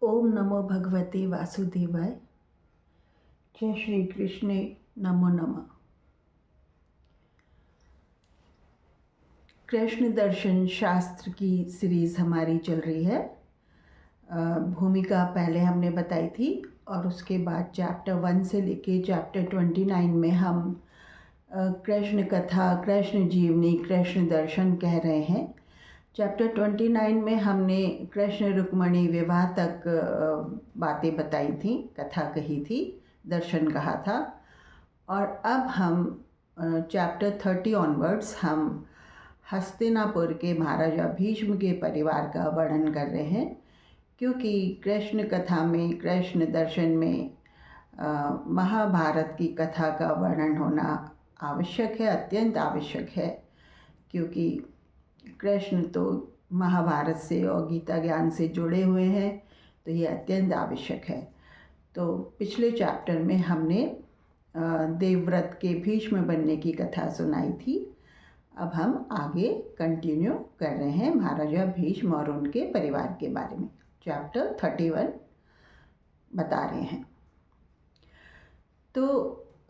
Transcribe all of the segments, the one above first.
ओम नमो भगवते वासुदेवाय। जय श्री कृष्ण। नमो नमः। कृष्ण दर्शन शास्त्र की सीरीज़ हमारी चल रही है। भूमिका पहले हमने बताई थी और उसके बाद चैप्टर 1 से लेके चैप्टर 29 में हम कृष्ण कथा, कृष्ण जीवनी, कृष्ण दर्शन कह रहे हैं। चैप्टर 29 में हमने कृष्ण रुक्मणी विवाह तक बातें बताई थी, कथा कही थी, दर्शन कहा था। और अब हम चैप्टर 30 ऑनवर्ड्स हम हस्तिनापुर के महाराजा भीष्म के परिवार का वर्णन कर रहे हैं, क्योंकि कृष्ण कथा में, कृष्ण दर्शन में महाभारत की कथा का वर्णन होना आवश्यक है, अत्यंत आवश्यक है, क्योंकि कृष्ण तो महाभारत से और गीता ज्ञान से जुड़े हुए हैं, तो ये अत्यंत आवश्यक है। तो पिछले चैप्टर में हमने देवव्रत के भीष्म बनने की कथा सुनाई थी। अब हम आगे कंटिन्यू कर रहे हैं महाराजा भीष्म और उनके परिवार के बारे में। चैप्टर 31 बता रहे हैं। तो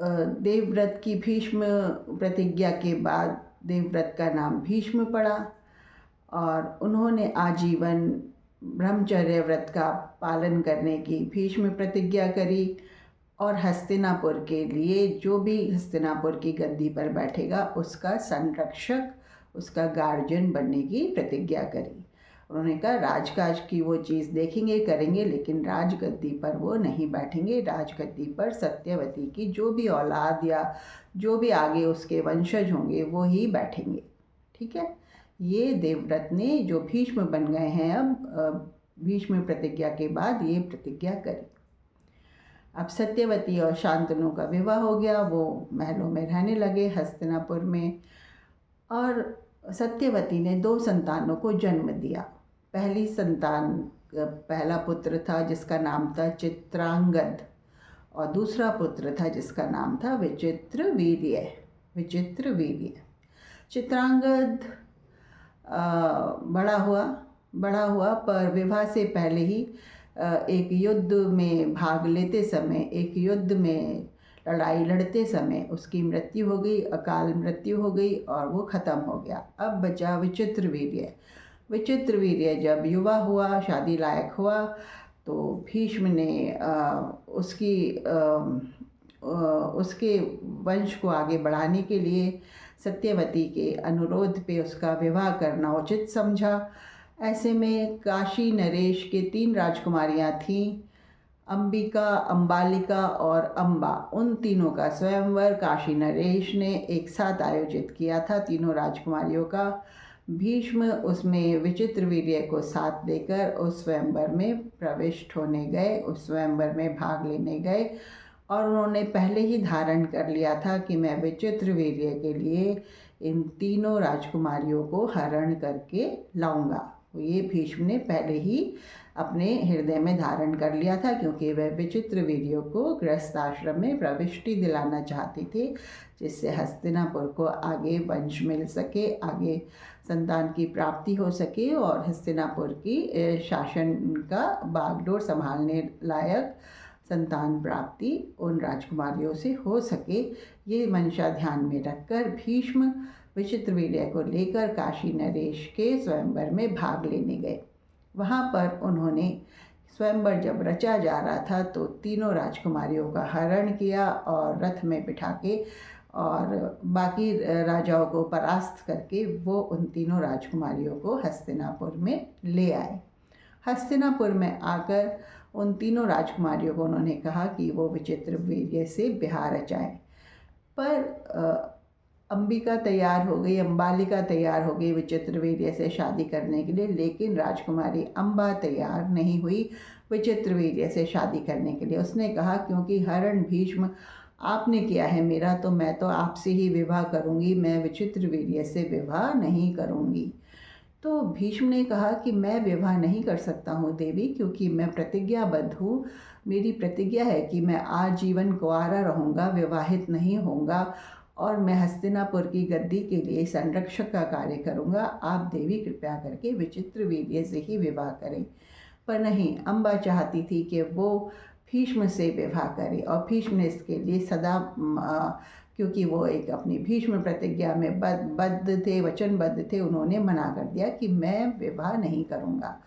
देवव्रत की भीष्म प्रतिज्ञा के बाद देवव्रत का नाम भीष्म पड़ा और उन्होंने आजीवन ब्रह्मचर्य व्रत का पालन करने की भीष्म प्रतिज्ञा करी और हस्तिनापुर के लिए जो भी हस्तिनापुर की गद्दी पर बैठेगा उसका संरक्षक, उसका गार्जियन बनने की प्रतिज्ञा करी। उन्होंने कहा राजकाज की वो चीज़ देखेंगे, करेंगे, लेकिन राजगद्दी पर वो नहीं बैठेंगे। राजगद्दी पर सत्यवती की जो भी औलाद या जो भी आगे उसके वंशज होंगे वो ही बैठेंगे। ठीक है, ये देवव्रत ने जो भीष्म बन गए हैं अब भीष्म प्रतिज्ञा के बाद ये प्रतिज्ञा करी। अब सत्यवती और शांतनु का विवाह हो गया, वो महलों में रहने लगे हस्तिनापुर में। और सत्यवती ने 2 संतानों को जन्म दिया। पहली संतान, पहला पुत्र था जिसका नाम था चित्रांगद और दूसरा पुत्र था जिसका नाम था विचित्रवीर्य। विचित्रवीर्य। चित्रांगद बड़ा हुआ पर विवाह से पहले ही एक युद्ध में भाग लेते समय, एक युद्ध में लड़ाई लड़ते समय उसकी मृत्यु हो गई, अकाल मृत्यु हो गई और वो ख़त्म हो गया। अब बचा विचित्रवीर्य। विचित्रवीर्य जब युवा हुआ, शादी लायक हुआ, तो भीष्म ने उसके वंश को आगे बढ़ाने के लिए सत्यवती के अनुरोध पे उसका विवाह करना उचित समझा। ऐसे में काशी नरेश के 3 राजकुमारियां थीं, अंबिका, अंबालिका और अम्बा। उन तीनों का स्वयंवर काशी नरेश ने एक साथ आयोजित किया था, तीनों राजकुमारियों का। भीष्म उसमें विचित्रवीर्य को साथ देकर उस स्वयंवर में प्रविष्ट होने गए, उस स्वयंवर में भाग लेने गए और उन्होंने पहले ही धारण कर लिया था कि मैं विचित्रवीर्य के लिए इन तीनों राजकुमारियों को हरण करके लाऊंगा। ये भीष्म ने पहले ही अपने हृदय में धारण कर लिया था, क्योंकि वह विचित्रवीर्य को गृहस्थ आश्रम में प्रविष्टि दिलाना चाहते थे, जिससे हस्तिनापुर को आगे वंश मिल सके, आगे संतान की प्राप्ति हो सके और हस्तिनापुर की शासन का बागडोर संभालने लायक संतान प्राप्ति उन राजकुमारियों से हो सके। ये मंशा ध्यान में रखकर भीष्म विचित्रवीर्य को लेकर काशी नरेश के स्वयंवर में भाग लेने गए। वहाँ पर उन्होंने स्वयंवर जब रचा जा रहा था तो तीनों राजकुमारियों का हरण किया और रथ में बिठा के और बाकी राजाओं को परास्त करके वो उन तीनों राजकुमारियों को हस्तिनापुर में ले आए। हस्तिनापुर में आकर उन तीनों राजकुमारियों को उन्होंने कहा कि वो विचित्रवीर्य से ब्याह रचाएं। पर अंबिका तैयार हो गई, अंबालिका तैयार हो गई विचित्रवीर्य से शादी करने के लिए, लेकिन राजकुमारी अम्बा तैयार नहीं हुई विचित्रवीर्य से शादी करने के लिए। उसने कहा क्योंकि हरण भीष्म आपने किया है मेरा, तो मैं तो आपसे ही विवाह करूंगी, मैं विचित्रवीर्य से विवाह नहीं करूंगी। तो भीष्म ने कहा कि मैं विवाह नहीं कर सकता हूँ देवी, क्योंकि मैं प्रतिज्ञाबद्ध हूँ। मेरी प्रतिज्ञा है कि मैं आजीवन कुंवारा रहूँगा, विवाहित नहीं होऊंगा और मैं हस्तिनापुर की गद्दी के लिए संरक्षक का कार्य करूँगा। आप देवी कृपया करके विचित्रवीर्य से ही विवाह करें। पर नहीं, अम्बा चाहती थी कि वो भीष्म से विवाह करे, और भीष्म ने इसके लिए सदा क्योंकि वो एक अपनी भीष्म प्रतिज्ञा में बद्ध थे, वचनबद्ध थे, उन्होंने मना कर दिया कि मैं विवाह नहीं करूँगा।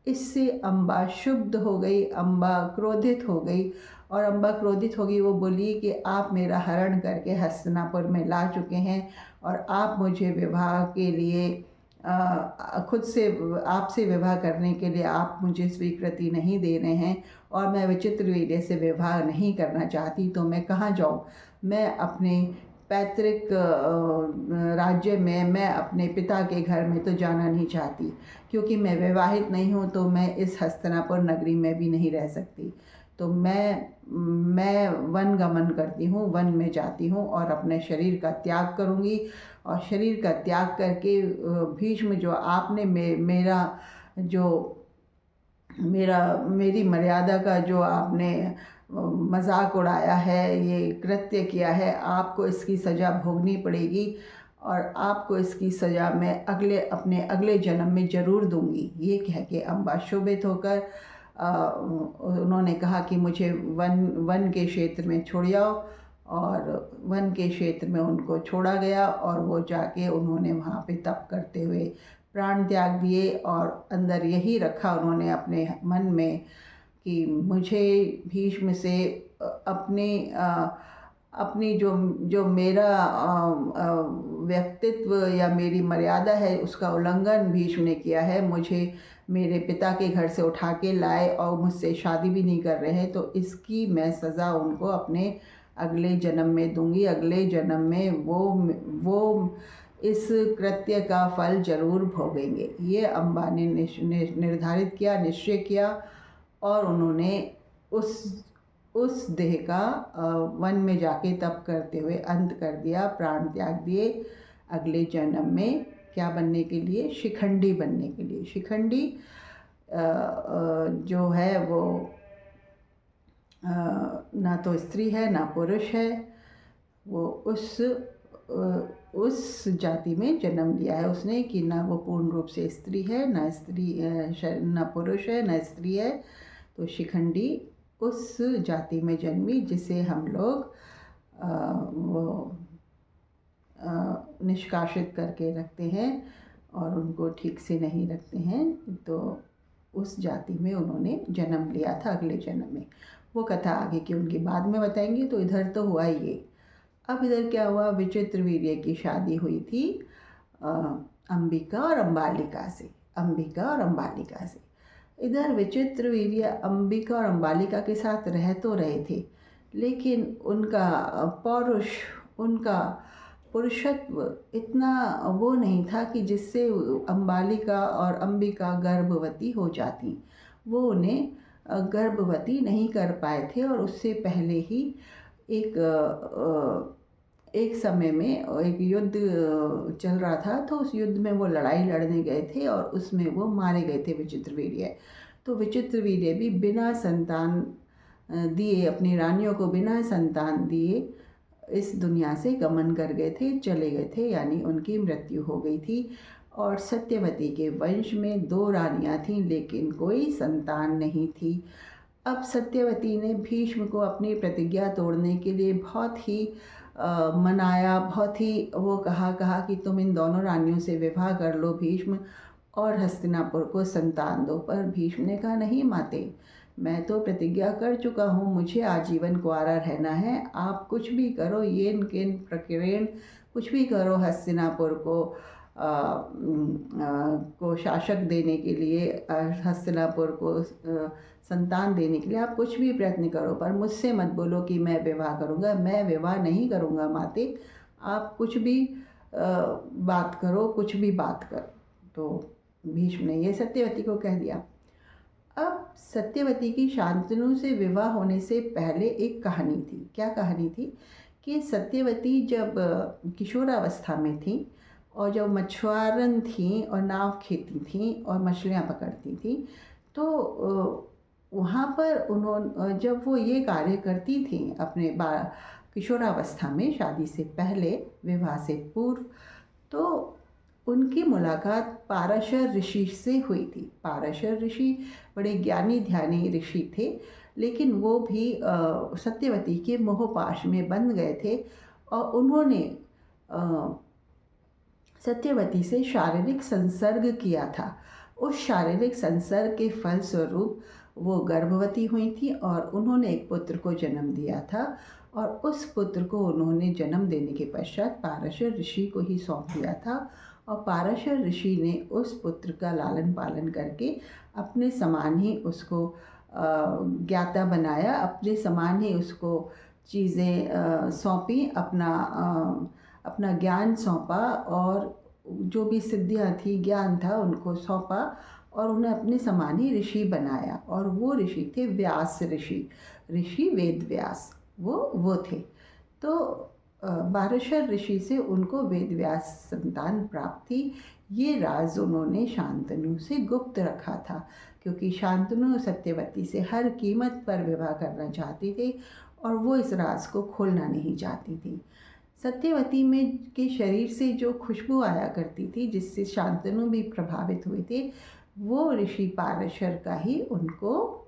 इससे अम्बा क्षुब्ध हो गई, अम्बा क्रोधित हो गई, और अम्बा क्रोधित हो गई, वो बोली कि आप मेरा हरण करके हस्तिनापुर में ला चुके हैं, और आप मुझे विवाह के लिए खुद से आपसे विवाह करने के लिए आप मुझे स्वीकृति नहीं दे रहे हैं, और मैं विचित्रवीर्य से विवाह नहीं करना चाहती, तो मैं कहाँ जाऊँ? मैं अपने पैतृक राज्य में, मैं अपने पिता के घर में तो जाना नहीं चाहती, क्योंकि मैं विवाहित नहीं हूँ, तो मैं इस हस्तिनापुर नगरी में भी नहीं रह सकती। तो मैं वन गमन करती हूँ, वन में जाती हूँ और अपने शरीर का त्याग करूँगी, और शरीर का त्याग करके भीष्म, जो आपने मेरी मर्यादा का जो आपने मजाक उड़ाया है, ये कृत्य किया है, आपको इसकी सज़ा भोगनी पड़ेगी, और आपको इसकी सज़ा मैं अपने अगले जन्म में ज़रूर दूंगी। ये कह के अम्बा शोभित होकर उन्होंने कहा कि मुझे वन के क्षेत्र में छोड़ जाओ, और वन के क्षेत्र में उनको छोड़ा गया, और वो जाके उन्होंने वहाँ पे तप करते हुए प्राण त्याग दिए, और अंदर यही रखा उन्होंने अपने मन में कि मुझे भीष्म से अपनी जो मेरा व्यक्तित्व या मेरी मर्यादा है, उसका उल्लंघन भीष्म ने किया है। मुझे मेरे पिता के घर से उठा के लाए और मुझसे शादी भी नहीं कर रहे हैं, तो इसकी मैं सज़ा उनको अपने अगले जन्म में दूंगी। अगले जन्म में वो इस कृत्य का फल जरूर भोगेंगे। ये अम्बा ने निर्धारित किया, निश्चय किया, और उन्होंने उस देह का वन में जाके तप करते हुए अंत कर दिया, प्राण त्याग दिए। अगले जन्म में क्या बनने के लिए? शिखंडी बनने के लिए। शिखंडी जो है वो ना तो स्त्री है ना पुरुष है, वो उस जाति में जन्म लिया है उसने कि ना वो पूर्ण रूप से स्त्री है, ना पुरुष है, ना स्त्री है। तो शिखंडी उस जाति में जन्मी जिसे हम लोग निष्कासित करके रखते हैं और उनको ठीक से नहीं रखते हैं। तो उस जाति में उन्होंने जन्म लिया था अगले जन्म में। वो कथा आगे की उनकी बाद में बताएंगे। तो इधर तो हुआ ही ये। अब इधर क्या हुआ? विचित्रवीर्य की शादी हुई थी अंबिका और अम्बालिका से। अंबिका और अम्बालिका से। इधर विचित्रवीर्य अंबिका और अम्बालिका के साथ रह तो रहे थे, लेकिन उनका उनका पुरुषत्व इतना वो नहीं था कि जिससे अम्बालिका और अंबिका गर्भवती हो जाती। वो उन्हें गर्भवती नहीं कर पाए थे, और उससे पहले ही एक समय में एक युद्ध चल रहा था, तो उस युद्ध में वो लड़ाई लड़ने गए थे और उसमें वो मारे गए थे विचित्रवीर्य। तो विचित्रवीर्य भी बिना संतान दिए, अपनी रानियों को बिना संतान दिए इस दुनिया से गमन कर गए थे, चले गए थे, यानी उनकी मृत्यु हो गई थी। और सत्यवती के वंश में 2 रानियां थीं, लेकिन कोई संतान नहीं थी। अब सत्यवती ने भीष्म को अपनी प्रतिज्ञा तोड़ने के लिए बहुत ही मनाया, बहुत ही वो कहा कि तुम इन दोनों रानियों से विवाह कर लो भीष्म, और हस्तिनापुर को संतान दो। पर भीष्म ने कहा, नहीं माते, मैं तो प्रतिज्ञा कर चुका हूँ, मुझे आजीवन कुंवारा रहना है। आप कुछ भी करो, येन केन प्रकीर्णन, कुछ भी करो हस्तिनापुर को शासक देने के लिए, हस्तिनापुर को संतान देने के लिए आप कुछ भी प्रयत्न करो, पर मुझसे मत बोलो कि मैं विवाह करूँगा। मैं विवाह नहीं करूँगा माते, आप कुछ भी बात करो, कुछ भी बात करो। तो भीष्म ने ये सत्यवती को कह दिया। अब सत्यवती की शांतनु से विवाह होने से पहले एक कहानी थी। क्या कहानी थी? कि सत्यवती जब किशोरावस्था में थी और जब मछुआरन थी और नाव खेती थी और मछलियाँ पकड़ती थी, तो वहाँ पर जब वो ये कार्य करती थी अपने किशोरावस्था में, शादी से पहले, विवाह से पूर्व, तो उनकी मुलाकात पाराशर ऋषि से हुई थी। पाराशर ऋषि बड़े ज्ञानी ध्यानी ऋषि थे, लेकिन वो भी सत्यवती के मोहपाश में बंध गए थे और उन्होंने सत्यवती से शारीरिक संसर्ग किया था। उस शारीरिक संसर्ग के फलस्वरूप वो गर्भवती हुई थी और उन्होंने एक पुत्र को जन्म दिया था और उस पुत्र को उन्होंने जन्म देने के पश्चात पाराशर ऋषि को ही सौंप दिया था और पाराशर ऋषि ने उस पुत्र का लालन पालन करके अपने समान ही उसको ज्ञाता बनाया, अपने समान ही उसको चीज़ें सौंपी, अपना ज्ञान सौंपा और जो भी सिद्धियाँ थी, ज्ञान था, उनको सौंपा और उन्हें अपने समान ही ऋषि बनाया। और वो ऋषि थे व्यास ऋषि, ऋषि वेद व्यास, वो थे। तो पाराशर ऋषि से उनको वेद व्यास संतान प्राप्त थी। ये राज उन्होंने शांतनु से गुप्त रखा था, क्योंकि शांतनु सत्यवती से हर कीमत पर विवाह करना चाहती थी और वो इस राज को खोलना नहीं चाहती थी। सत्यवती में के शरीर से जो खुशबू आया करती थी, जिससे शांतनु भी प्रभावित हुए थे, वो ऋषि पाराशर का ही उनको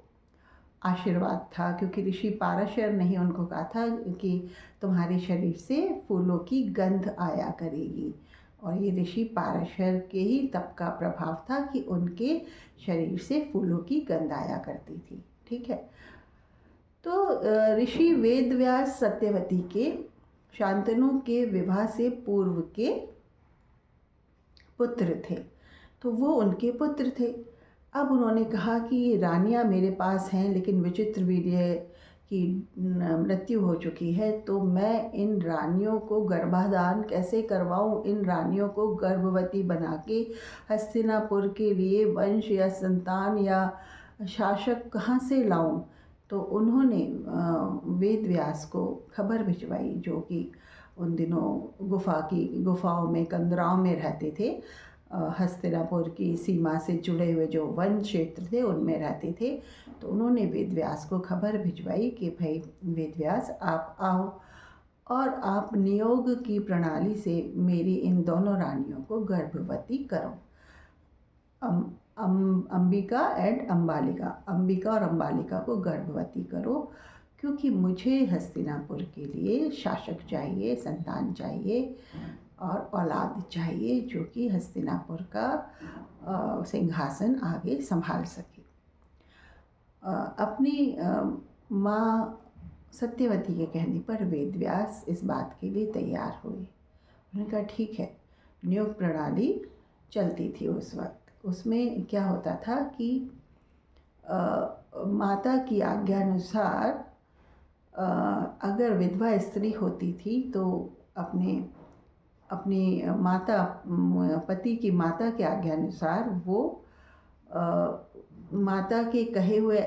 आशीर्वाद था, क्योंकि ऋषि पाराशर ने ही उनको कहा था कि तुम्हारे शरीर से फूलों की गंध आया करेगी। और ये ऋषि पाराशर के ही तप का प्रभाव था कि उनके शरीर से फूलों की गंध आया करती थी। ठीक है। तो ऋषि वेदव्यास सत्यवती के शांतनु के विवाह से पूर्व के पुत्र थे, तो वो उनके पुत्र थे। अब उन्होंने कहा कि ये रानियाँ मेरे पास हैं, लेकिन विचित्र वीर्य की मृत्यु हो चुकी है, तो मैं इन रानियों को गर्भाधान कैसे करवाऊं, इन रानियों को गर्भवती बना के हस्तिनापुर के लिए वंश या संतान या शासक कहाँ से लाऊं। तो उन्होंने वेद व्यास को खबर भिजवाई, जो कि उन दिनों गुफाओं में, कंदराओं में रहते थे। हस्तिनापुर की सीमा से जुड़े हुए जो वन क्षेत्र थे उनमें रहते थे। तो उन्होंने वेद व्यास को खबर भिजवाई कि भाई वेद व्यास, आप आओ और आप नियोग की प्रणाली से मेरी इन दोनों रानियों को गर्भवती करो, अंबिका एंड अम्बालिका, अंबिका और अम्बालिका को गर्भवती करो, क्योंकि मुझे हस्तिनापुर के लिए शासक चाहिए, संतान चाहिए और औलाद चाहिए जो कि हस्तिनापुर का सिंहासन आगे संभाल सके। अपनी माँ सत्यवती के कहने पर वेदव्यास इस बात के लिए तैयार हुए। उन्होंने कहा ठीक है। नियोग प्रणाली चलती थी उस वक्त। उसमें क्या होता था कि माता की आज्ञानुसार अगर विधवा स्त्री होती थी तो अपनी माता, पति की माता के आज्ञानुसार वो माता के कहे हुए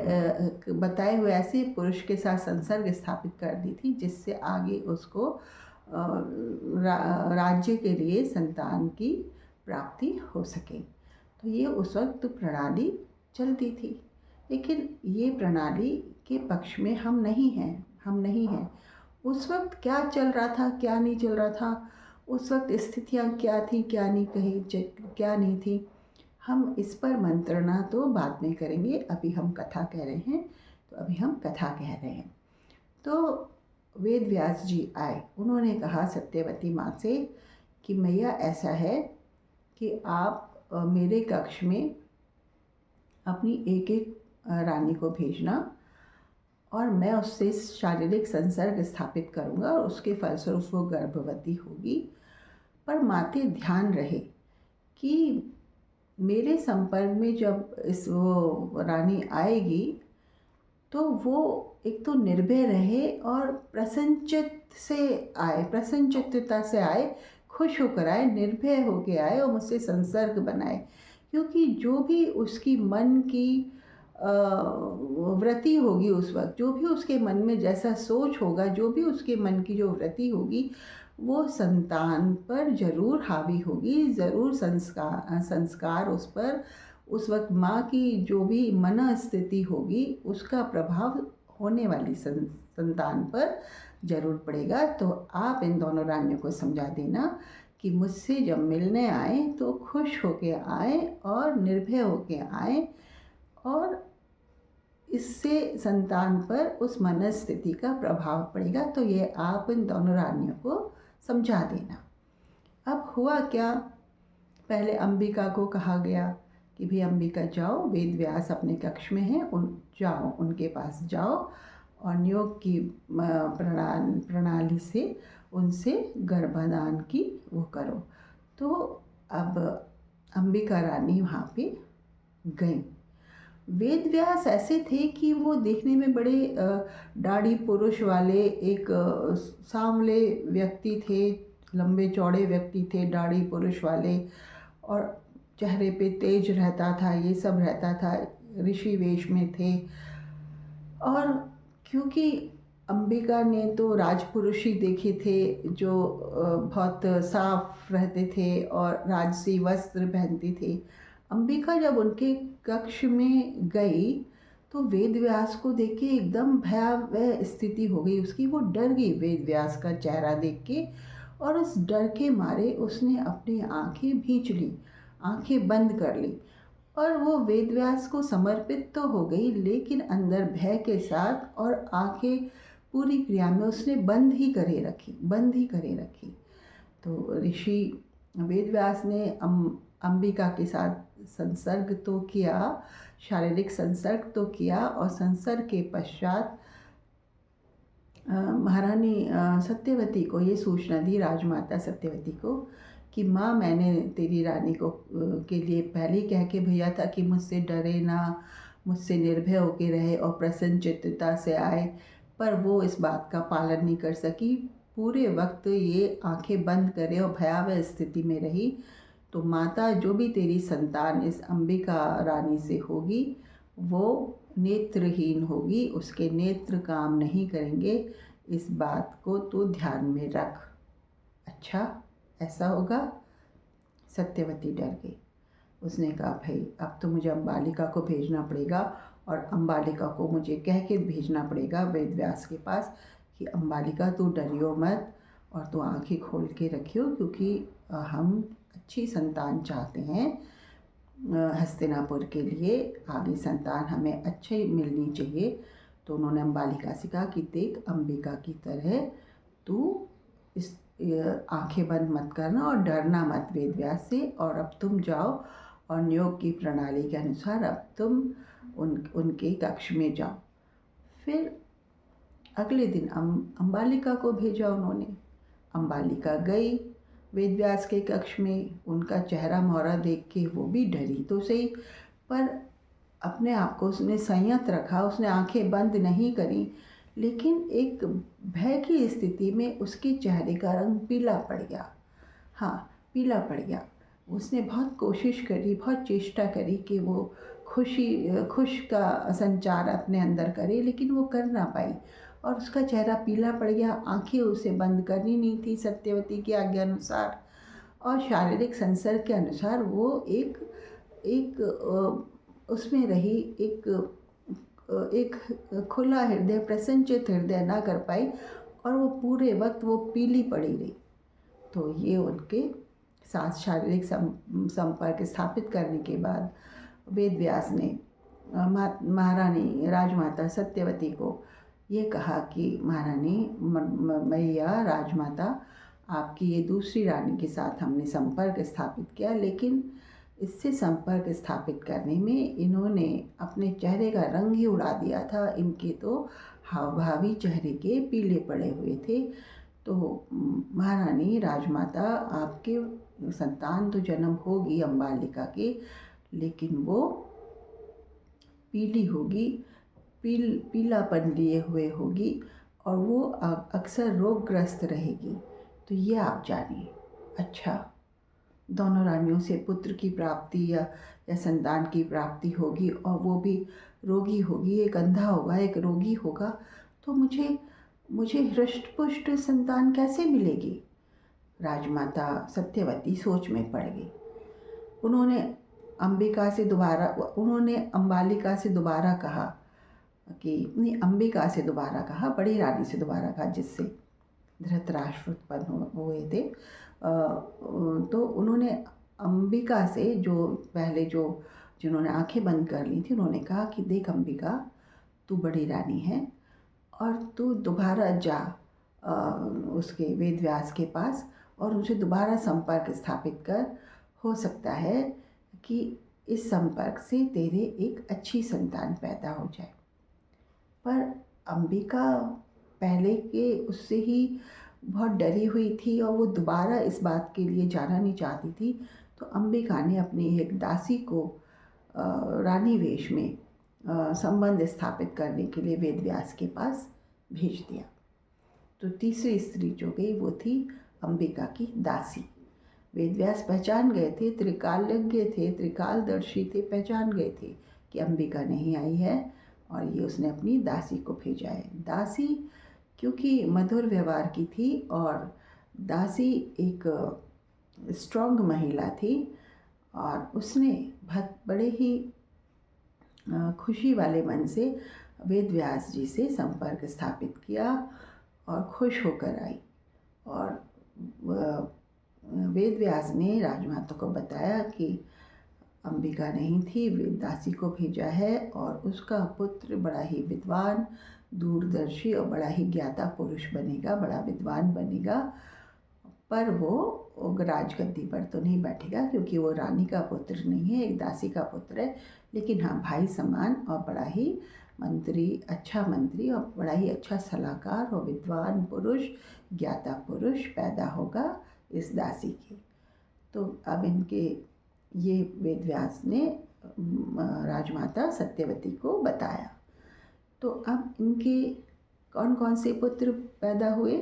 बताए हुए ऐसे पुरुष के साथ संसर्ग स्थापित कर दी थी, जिससे आगे उसको राज्य के लिए संतान की प्राप्ति हो सके। तो ये उस वक्त प्रणाली चलती थी, लेकिन ये प्रणाली के पक्ष में हम नहीं हैं। उस वक्त क्या चल रहा था, क्या नहीं चल रहा था, उस वक्त स्थितियाँ क्या थी, क्या नहीं थी, हम इस पर मंत्रणा तो बाद में करेंगे। अभी हम कथा कह रहे हैं। तो वेद व्यास जी आए। उन्होंने कहा सत्यवती माँ से कि मैया ऐसा है कि आप मेरे कक्ष में अपनी एक एक रानी को भेजना और मैं उससे शारीरिक संसर्ग स्थापित करूँगा और उसके फलस्वरूप वो गर्भवती होगी। पर माते ध्यान रहे कि मेरे संपर्क में जब वो रानी आएगी तो वो एक तो निर्भय रहे और प्रसन्नचित्तता से आए, खुश होकर आए, निर्भय होकर आए और मुझसे संसर्ग बनाए। क्योंकि जो भी उसकी मन की वृत्ति होगी उस वक्त, जो भी उसके मन में जैसा सोच होगा, जो भी उसके मन की जो वृत्ति होगी, वो संतान पर जरूर हावी होगी, ज़रूर संस्कार उस पर, उस वक्त माँ की जो भी मन स्थिति होगी उसका प्रभाव होने वाली संतान पर जरूर पड़ेगा। तो आप इन दोनों रानियों को समझा देना कि मुझसे जब मिलने आए तो खुश होके आए और निर्भय होके आए, और इससे संतान पर उस मनस्थिति का प्रभाव पड़ेगा। तो ये आप इन दोनों रानियों को समझा देना। अब हुआ क्या, पहले अंबिका को कहा गया कि भाई अंबिका जाओ, वेद व्यास अपने कक्ष में हैं, जाओ उनके पास जाओ और नियोग की प्रणाली से उनसे गर्भाधान की वो करो। तो अब अंबिका रानी वहाँ पे गई। वेद व्यास ऐसे थे कि वो देखने में बड़े दाढ़ी पुरुष वाले एक सांवले व्यक्ति थे, लंबे चौड़े व्यक्ति थे, दाढ़ी पुरुष वाले, और चेहरे पे तेज रहता था, ये सब रहता था, ऋषि वेश में थे। और क्योंकि अंबिका ने तो राजपुरुष ही देखे थे जो बहुत साफ रहते थे और राजसी वस्त्र पहनती थी। अंबिका जब उनके कक्ष में गई तो वेद व्यास को देख के एकदम भयावह स्थिति हो गई उसकी। वो डर गई वेद व्यास का चेहरा देख के, और उस डर के मारे उसने अपनी आंखें भींच ली, आंखें बंद कर ली, और वो वेद व्यास को समर्पित तो हो गई लेकिन अंदर भय के साथ, और आंखें पूरी क्रिया में उसने बंद ही करे रखी। तो ऋषि वेद व्यास ने अंबिका के साथ संसर्ग तो किया, शारीरिक संसर्ग तो किया, और संसर्ग के पश्चात महारानी सत्यवती को ये सूचना दी, राजमाता सत्यवती को, कि माँ मैंने तेरी रानी को के लिए पहले ही कह के भेजा था कि मुझसे डरे ना, मुझसे निर्भय होके रहे और प्रसन्न चित्तता से आए, पर वो इस बात का पालन नहीं कर सकी। पूरे वक्त ये आंखें बंद करे और भयावह स्थिति में रही। तो माता, जो भी तेरी संतान इस अंबिका रानी से होगी वो नेत्रहीन होगी, उसके नेत्र काम नहीं करेंगे, इस बात को तू ध्यान में रख। अच्छा, ऐसा होगा? सत्यवती डर गई। उसने कहा भाई अब तो मुझे अंबालिका को भेजना पड़ेगा, और अंबालिका को मुझे कह के भेजना पड़ेगा वेद व्यास के पास कि अंबालिका तू डरियो मत और तू आंखें खोल के रखियो, क्योंकि हम अच्छी संतान चाहते हैं हस्तिनापुर के लिए, आगे संतान हमें अच्छी मिलनी चाहिए। तो उन्होंने अंबालिका से कहा कि देख अंबिका की तरह तू इस आंखें बंद मत करना और डरना मत वेद व्यास से, और अब तुम जाओ और नियोग की प्रणाली के अनुसार अब तुम उनके कक्ष में जाओ। फिर अगले दिन अंबालिका को भेजा उन्होंने। अंबालिका गई वेद व्यास के कक्ष में। उनका चेहरा मोहरा देख के वो भी डरी तो सही, पर अपने आप को उसने संयत रखा, उसने आंखें बंद नहीं करी, लेकिन एक भय की स्थिति में उसके चेहरे का रंग पीला पड़ गया। हाँ, पीला पड़ गया। उसने बहुत कोशिश करी, बहुत चेष्टा करी कि वो खुश का संचार अपने अंदर करे, लेकिन वो कर ना पाई और उसका चेहरा पीला पड़ गया। आंखें उसे बंद करनी नहीं थी सत्यवती की आज्ञा अनुसार, और शारीरिक संसर्ग के अनुसार वो एक उसमें रही, एक खुला हृदय, प्रसन्नचित हृदय ना कर पाई, और वो पूरे वक्त वो पीली पड़ी रही। तो ये उनके साथ शारीरिक संपर्क स्थापित करने के बाद वेद व्यास ने महारानी राजमाता सत्यवती को ये कहा कि महारानी मैया राजमाता, आपकी ये दूसरी रानी के साथ हमने संपर्क स्थापित किया, लेकिन इससे संपर्क स्थापित करने में इन्होंने अपने चेहरे का रंग ही उड़ा दिया था। इनके तो हाव भावी चेहरे के पीले पड़े हुए थे। तो महारानी राजमाता, आपके संतान तो जन्म होगी अंबालिका के, लेकिन वो पीली होगी, पीलापन लिए हुए होगी, और वो अक्सर रोगग्रस्त रहेगी। तो ये आप जानिए। अच्छा, दोनों रानियों से पुत्र की प्राप्ति या संतान की प्राप्ति होगी, और वो भी रोगी होगी, एक अंधा होगा, एक रोगी होगा, तो मुझे हृष्ट पुष्ट संतान कैसे मिलेगी? राजमाता सत्यवती सोच में पड़ गई। उन्होंने अंबालिका से दोबारा कहा कि नहीं, अंबिका से दोबारा कहा, बड़ी रानी से दोबारा कहा, जिससे धृतराष्ट्र उत्पन्न हुए थे। तो उन्होंने अंबिका से, जो पहले जिन्होंने आंखें बंद कर ली थी, उन्होंने कहा कि देख अंबिका, तू बड़ी रानी है और तू दोबारा जा उसके वेद व्यास के पास और उनसे दोबारा संपर्क स्थापित कर। हो सकता है कि इस संपर्क से तेरे एक अच्छी संतान पैदा हो जाए। पर अंबिका पहले के उससे ही बहुत डरी हुई थी और वो दोबारा इस बात के लिए जाना नहीं चाहती थी। तो अंबिका ने अपनी एक दासी को रानी वेश में संबंध स्थापित करने के लिए वेद व्यास के पास भेज दिया। तो तीसरी स्त्री जो गई वो थी अंबिका की दासी। वेद व्यास पहचान गए थे, त्रिकालज्ञ थे, त्रिकालदर्शी थे, पहचान गए थे कि अंबिका नहीं आई है और ये उसने अपनी दासी को भेजा है। दासी क्योंकि मधुर व्यवहार की थी और दासी एक स्ट्रॉन्ग महिला थी और उसने बहुत बड़े ही खुशी वाले मन से वेद व्यास जी से संपर्क स्थापित किया और खुश होकर आई। और वेद व्यास ने राजमाता को बताया कि अंबिका नहीं थी, वेद दासी को भेजा है और उसका पुत्र बड़ा ही विद्वान, दूरदर्शी और बड़ा ही ज्ञाता पुरुष बनेगा, बड़ा विद्वान बनेगा। पर वो राजगद्दी पर तो नहीं बैठेगा क्योंकि वो रानी का पुत्र नहीं है, एक दासी का पुत्र है। लेकिन हाँ, भाई समान और बड़ा ही अच्छा मंत्री और बड़ा ही अच्छा सलाहकार और विद्वान पुरुष, ज्ञाता पुरुष पैदा होगा इस दासी के। तो अब इनके ये वेद व्यास ने राजमाता सत्यवती को बताया। तो अब इनके कौन कौन से पुत्र पैदा हुए?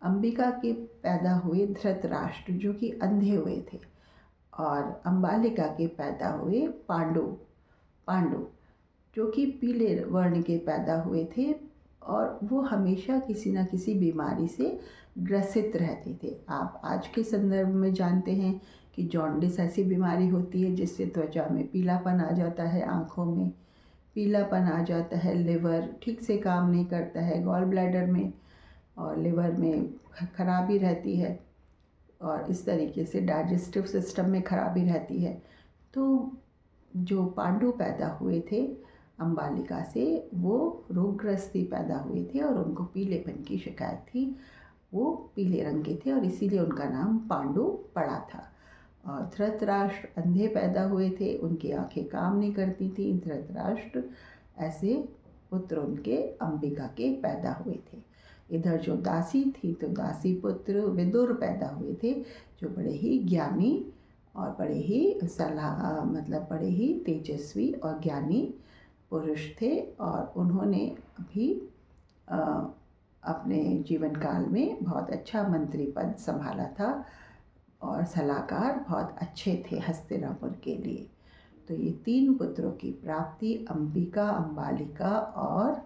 अंबिका के पैदा हुए धृतराष्ट्र जो कि अंधे हुए थे, और अंबालिका के पैदा हुए पांडु जो कि पीले वर्ण के पैदा हुए थे और वो हमेशा किसी न किसी बीमारी से ग्रसित रहते थे। आप आज के संदर्भ में जानते हैं कि जॉन्डिस ऐसी बीमारी होती है जिससे त्वचा में पीलापन आ जाता है, आँखों में पीलापन आ जाता है, लिवर ठीक से काम नहीं करता है, गॉल ब्लैडर में और लिवर में खराबी रहती है और इस तरीके से डाइजेस्टिव सिस्टम में खराबी रहती है। तो जो पांडु पैदा हुए थे अंबालिका से, वो रोगग्रस्ती पैदा हुए थे और उनको पीलेपन की शिकायत थी। वो पीले रंग के थे और इसीलिए उनका नाम पांडु पड़ा था। और धृतराष्ट्र अंधे पैदा हुए थे, उनकी आंखें काम नहीं करती थी। धृतराष्ट्र ऐसे पुत्र उनके अंबिका के पैदा हुए थे। इधर जो दासी थी तो दासी पुत्र विदुर पैदा हुए थे जो बड़े ही ज्ञानी और बड़े ही बड़े ही तेजस्वी और ज्ञानी पुरुष थे और उन्होंने भी अपने जीवन काल में बहुत अच्छा मंत्री पद संभाला था और सलाहकार बहुत अच्छे थे हस्तिनापुर के लिए। तो ये 3 पुत्रों की प्राप्ति अंबिका, अंबालिका और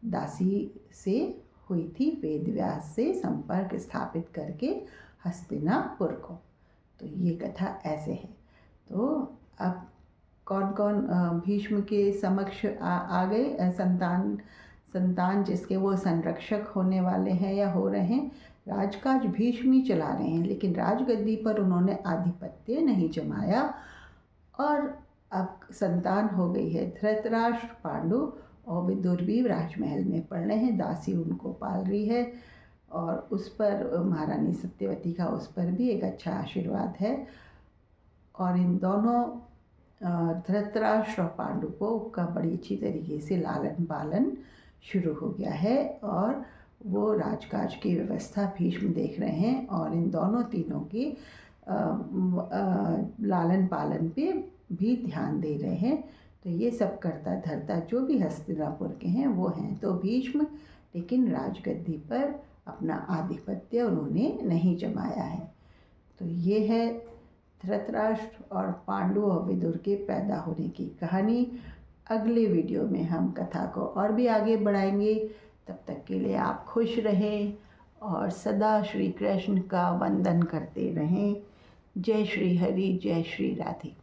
दासी से हुई थी, वेद व्यास से संपर्क स्थापित करके हस्तिनापुर को। तो ये कथा ऐसे है। तो अब कौन कौन भीष्म के समक्ष आ गए संतान जिसके वो संरक्षक होने वाले हैं या हो रहे हैं। राजकाज भीष्म ही चला रहे हैं, लेकिन राजगद्दी पर उन्होंने आधिपत्य नहीं जमाया और अब संतान हो गई है धृतराष्ट्र, पांडु और विदुर भी राजमहल में पड़ रहे हैं। दासी उनको पाल रही है और उस पर महारानी सत्यवती का उस पर भी एक अच्छा आशीर्वाद है। और इन दोनों धृतराष्ट्र और पांडु का बड़ी अच्छी तरीके से लालन पालन शुरू हो गया है और वो राजकाज की व्यवस्था भीष्म देख रहे हैं और इन दोनों तीनों की लालन पालन पे भी ध्यान दे रहे हैं। तो ये सब करता धरता जो भी हस्तिनापुर के हैं वो हैं तो भीष्म, लेकिन राजगद्दी पर अपना आधिपत्य उन्होंने नहीं जमाया है। तो ये है धृतराष्ट्र और पांडु और विदुर के पैदा होने की कहानी। अगले वीडियो में हम कथा को और भी आगे बढ़ाएंगे। तब तक के लिए आप खुश रहें और सदा श्री कृष्ण का वंदन करते रहें। जय श्री हरि, जय श्री राधे।